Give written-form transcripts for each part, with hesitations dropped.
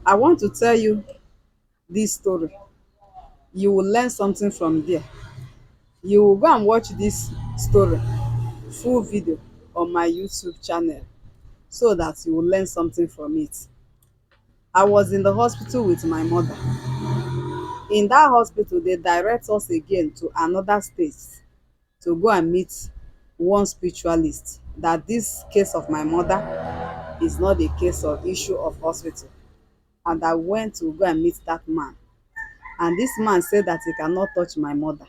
I want to tell you this story. You will learn something from there. You will go and watch this story, full video, on my YouTube channel so that you will learn something from it. I was in the hospital with my mother. In that hospital, they direct us again to another state to go and meet one spiritualist, that this case of my mother is not a case of issue of hospital. And I went to go and meet that man. And this man said that he cannot touch my mother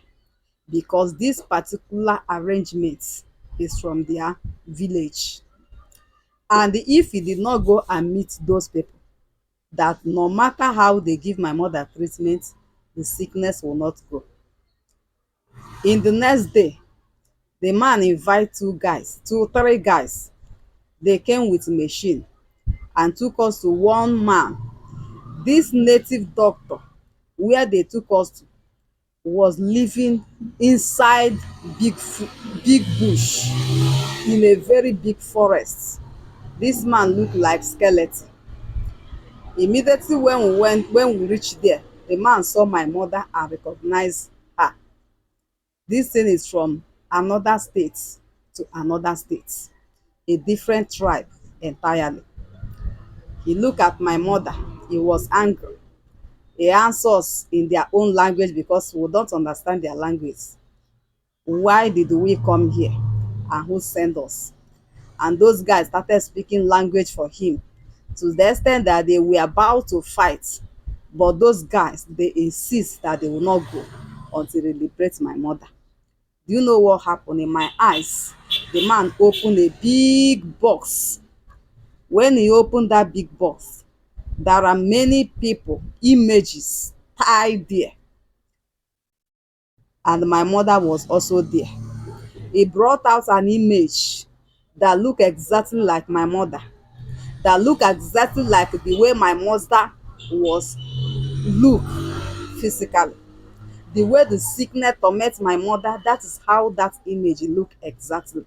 because this particular arrangement is from their village. And if he did not go and meet those people, that no matter how they give my mother treatment, the sickness will not go. In the next day, the man invite three guys. They came with machine and took us to one man. This native doctor, where they took us to, was living inside big bush in a very big forest. This man looked like skeleton. Immediately when we reached there, the man saw my mother and recognized her. This thing is from another state to another state, a different tribe entirely. He looked at my mother. He was angry. He answered us in their own language because we don't understand their language. Why did we come here? And who sent us? And those guys started speaking language for him to the extent that they were about to fight. But those guys, they insist that they will not go until they liberate my mother. Do you know what happened? In my eyes, the man opened a big box. When he opened that big box, there are many people, images tied there. And my mother was also there. He brought out an image that looked exactly like my mother, that looked exactly like the way my mother was look physically. The way the sickness torments my mother, that is how that image look exactly.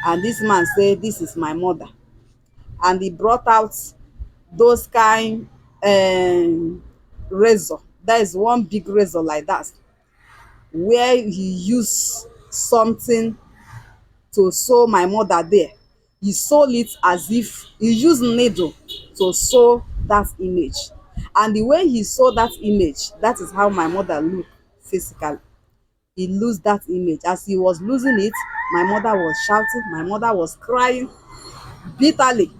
And this man said, this is my mother. And he brought out those kind razor. That is one big razor like that, where he used something to sew my mother there. He sewed it as if he used needle to sew that image. And the way he saw that image, that is how my mother looked physically. He lost that image. As he was losing it, my mother was shouting, my mother was crying bitterly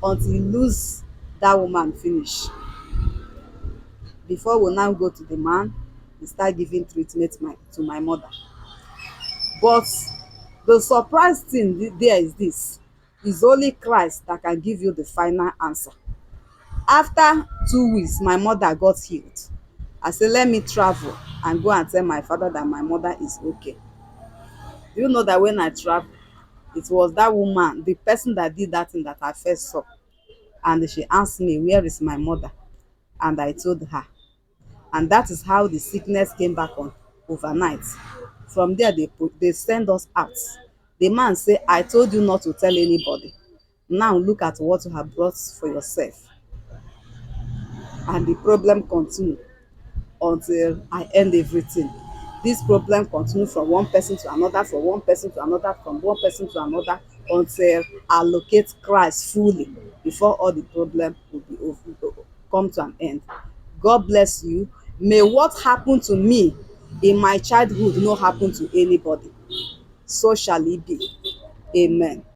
until he lose that woman finish. Before we now go to the man, he start giving treatment to my mother. But the surprise thing there is this: it's only Christ that can give you the final answer. After 2 weeks, my mother got healed. I said, let me travel and go and tell my father that my mother is okay. Do you know that when I traveled, it was that woman, the person that did that thing, that I first saw. And she asked me, where is my mother? And I told her. And that is how the sickness came back on overnight. From there, they send us out. The man say, I told you not to tell anybody. Now look at what you have brought for yourself. And the problem continue until I end everything. This problem continue from one person to another, from one person to another, from one person to another, until I locate Christ fully before all the problem will be over, come to an end. God bless you. May what happened to me in my childhood not happen to anybody. So shall it be. Amen.